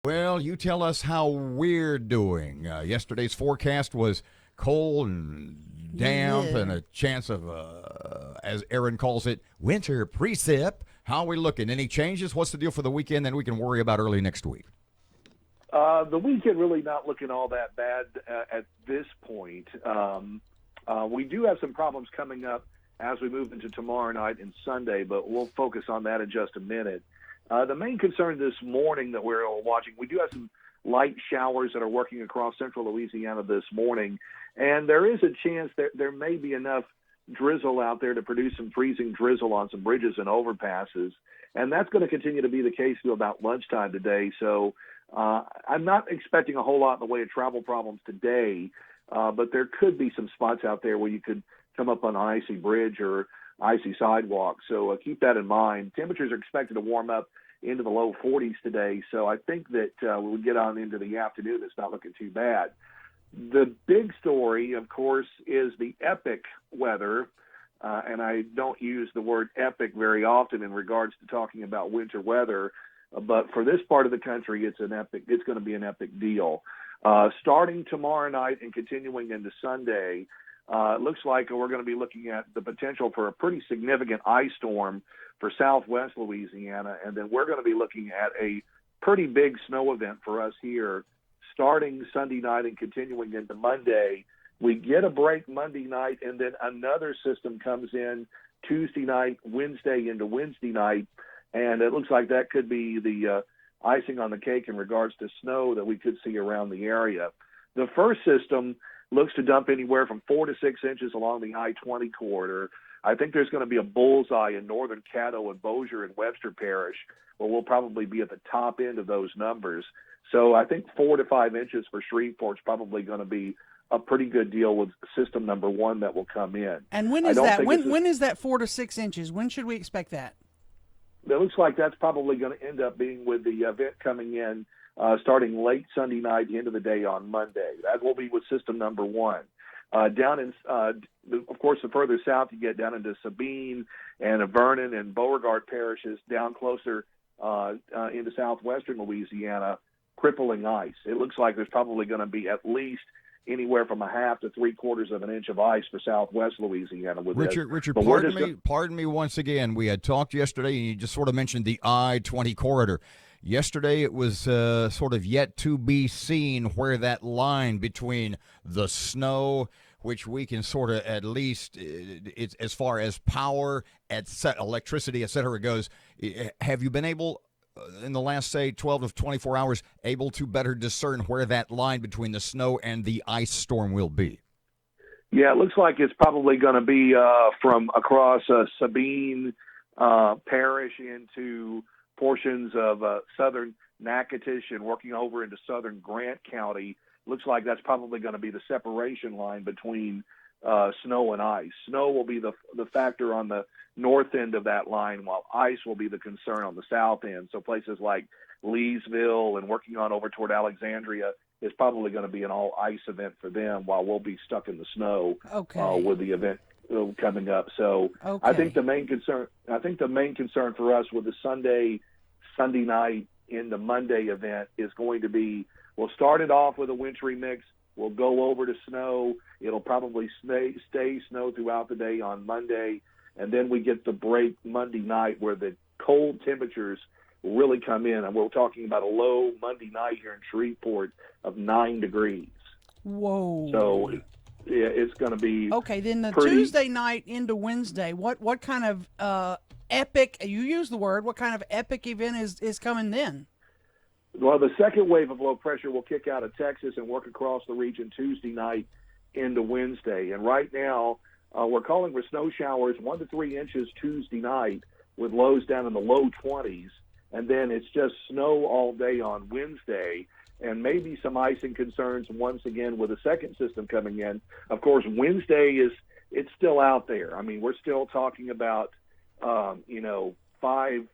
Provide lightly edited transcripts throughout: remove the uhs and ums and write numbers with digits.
Well, you tell us how we're doing. Yesterday's forecast was cold and damp Yeah. and a chance of, as Aaron calls it, winter precip. How are we looking? Any changes? What's the deal for the weekend? Then we can worry about early next week. The weekend really not looking all that bad at this point. We do have some problems coming up as we move into tomorrow night and Sunday, but we'll focus on that in just a minute. The main concern this morning that we're watching, we do have some light showers that are working across central Louisiana this morning, and there is a chance that there may be enough drizzle out there to produce some freezing drizzle on some bridges and overpasses, and that's going to continue to be the case through about lunchtime today. So I'm not expecting a whole lot in the way of travel problems today, but there could be some spots out there where you could come up on an icy bridge or icy sidewalk. So keep that in mind. Temperatures are expected to warm up into the low 40s today. So I think that when we get on into the afternoon, it's not looking too bad. The big story, of course, is the epic weather. And I don't use the word epic very often in regards to talking about winter weather. But for this part of the country, it's going to be an epic deal. Starting tomorrow night and continuing into Sunday, it looks like we're going to be looking at the potential for a pretty significant ice storm for southwest Louisiana, and then we're going to be looking at a pretty big snow event for us here starting Sunday night and continuing into Monday. We get a break Monday night, and then another system comes in Tuesday night, Wednesday into Wednesday night, and it looks like that could be the icing on the cake in regards to snow that we could see around the area. The first system looks to dump anywhere from 4 to 6 inches along the I-20 corridor. I think there's going to be a bullseye in northern Caddo and Bossier and Webster Parish, where we'll probably be at the top end of those numbers. So I think 4 to 5 inches for Shreveport's probably going to be a pretty good deal with system number one that will come in. And when is that? When is that 4 to 6 inches? When should we expect that? It looks like that's probably going to end up being with the event coming in starting late Sunday night, the end of the day on Monday. That will be with system number one. Down in, of course, the further south you get down into Sabine and Vernon and Beauregard parishes, down closer into southwestern Louisiana, crippling ice. It looks like there's probably going to be at least anywhere from 1/2 to 3/4 of an inch of ice for southwest Louisiana with Richard, But pardon me once again. We had talked yesterday, and you just sort of mentioned the I-20 corridor. Yesterday, it was sort of yet to be seen where that line between the snow, which we can sort of at least, it's as far as power, electricity, et cetera, goes. Have you been able, in the last, say, 12 to 24 hours, able to better discern where that line between the snow and the ice storm will be? Yeah, it looks like it's probably going to be from across Sabine Parish into portions of southern Natchitoches and working over into southern Grant County. Looks like that's probably going to be the separation line between snow and ice. Snow will be the factor on the north end of that line, while ice will be the concern on the south end. So places like Leesville and working on over toward Alexandria is probably going to be an all ice event for them, while we'll be stuck in the snow with the event coming up. So I think the main concern for us with the Sunday night in the Monday event is going to be, we'll start it off with a wintry mix. We'll go over to snow. It'll probably stay snow throughout the day on Monday. And then we get the break Monday night where the cold temperatures really come in. And we're talking about a low Monday night here in Shreveport of 9 degrees. Whoa. So yeah, it's going to be then the Tuesday night into Wednesday, what kind of epic, you use the word, what kind of epic event is coming then? Well, the second wave of low pressure will kick out of Texas and work across the region Tuesday night into Wednesday. And right now, we're calling for snow showers 1 to 3 inches Tuesday night with lows down in the low 20s. And then it's just snow all day on Wednesday, and maybe some icing concerns once again with the second system coming in. Of course, Wednesday it's still out there. I mean, we're still talking about, 5-6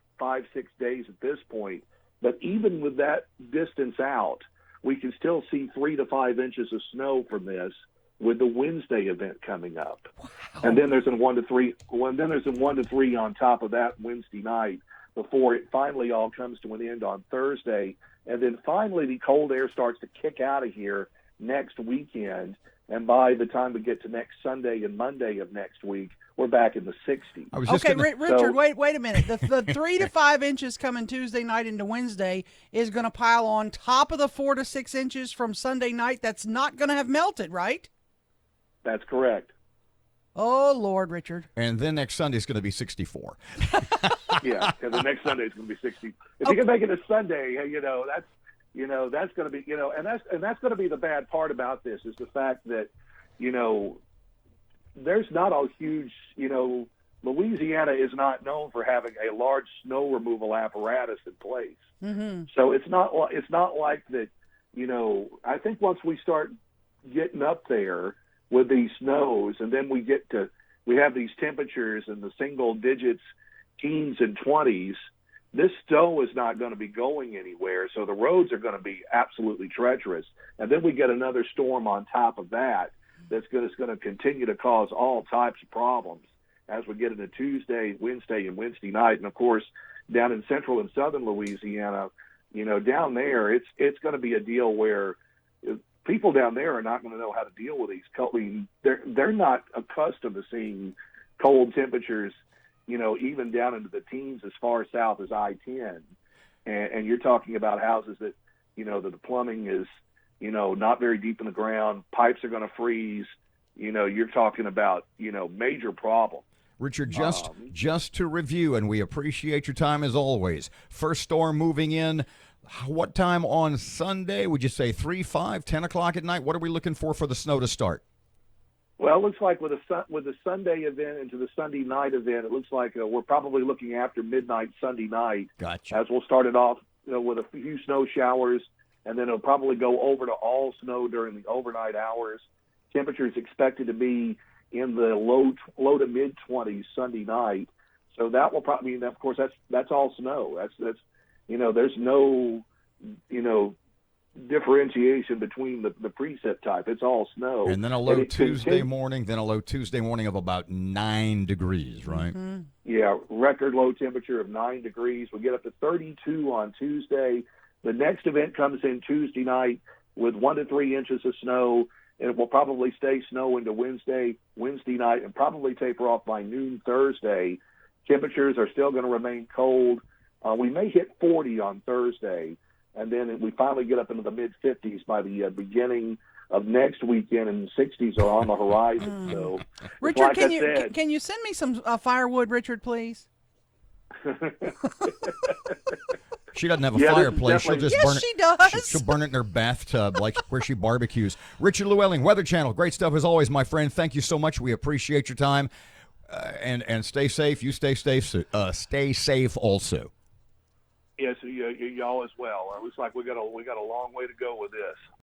days at this point. But even with that distance out, we can still see 3 to 5 inches of snow from this with the Wednesday event coming up. Wow. And then there's a 1 to 3. Then there's a 1 to 3 on top of that Wednesday night before it finally all comes to an end on Thursday And then finally, the cold air starts to kick out of here next weekend. And by the time we get to next Sunday and Monday of next week, we're back in the 60s. I was just Okay, gonna, Richard, wait a minute. The 3 to 5 inches coming Tuesday night into Wednesday is going to pile on top of the 4 to 6 inches from Sunday night. That's not going to have melted, right? That's correct. Oh, Lord, Richard. and then next Sunday is going to be 64. Yeah, and the next Sunday is going to be 60. If you can make it a Sunday, that's going to be, and that's going to be the bad part about this is the fact that, there's not a huge, Louisiana is not known for having a large snow removal apparatus in place. Mm-hmm. So it's not like that, I think once we start getting up there with these snows and then we have these temperatures in the single digits, teens and 20s, this snow is not going to be going anywhere. So the roads are going to be absolutely treacherous. And then we get another storm on top of that that's going to continue to cause all types of problems as we get into Tuesday, Wednesday, and Wednesday night. And, of course, down in central and southern Louisiana, down there, it's going to be a deal where people down there are not going to know how to deal with these cold. I mean, they're not accustomed to seeing cold temperatures, even down into the teens as far south as I-10. And you're talking about houses that, that the plumbing is, not very deep in the ground. Pipes are going to freeze. You're talking about, major problems. Richard, just to review, and we appreciate your time as always. First storm moving in. What time on Sunday? Would you say 3, 5, 10 o'clock at night? What are we looking for the snow to start? Well, it looks like with the Sunday event into the Sunday night event, it looks like we're probably looking after midnight Sunday night. Gotcha. As we'll start it off with a few snow showers, and then it'll probably go over to all snow during the overnight hours. Temperatures expected to be in the low to mid 20s Sunday night. So that will probably mean, of course, that's all snow. That's there's no differentiation between the precip type. It's all snow. And then a low Tuesday morning of about 9 degrees, right? Mm-hmm. Yeah, record low temperature of 9 degrees. We get up to 32 on Tuesday. The next event comes in Tuesday night with 1 to 3 inches of snow, and it will probably stay snow into Wednesday night, and probably taper off by noon Thursday. Temperatures are still going to remain cold. We may hit 40 on Thursday, and then we finally get up into the mid-50s by the beginning of next weekend, and the 60s are on the horizon. So, Richard, like can you send me some firewood, Richard, please? She doesn't have a fireplace. She'll just burn it. She does. She'll burn it in her bathtub, like where she barbecues. Richard Lewelling, Weather Channel. Great stuff as always, my friend. Thank you so much. We appreciate your time, and stay safe. You stay safe also. Yes, y'all as well. It looks like we got a long way to go with this.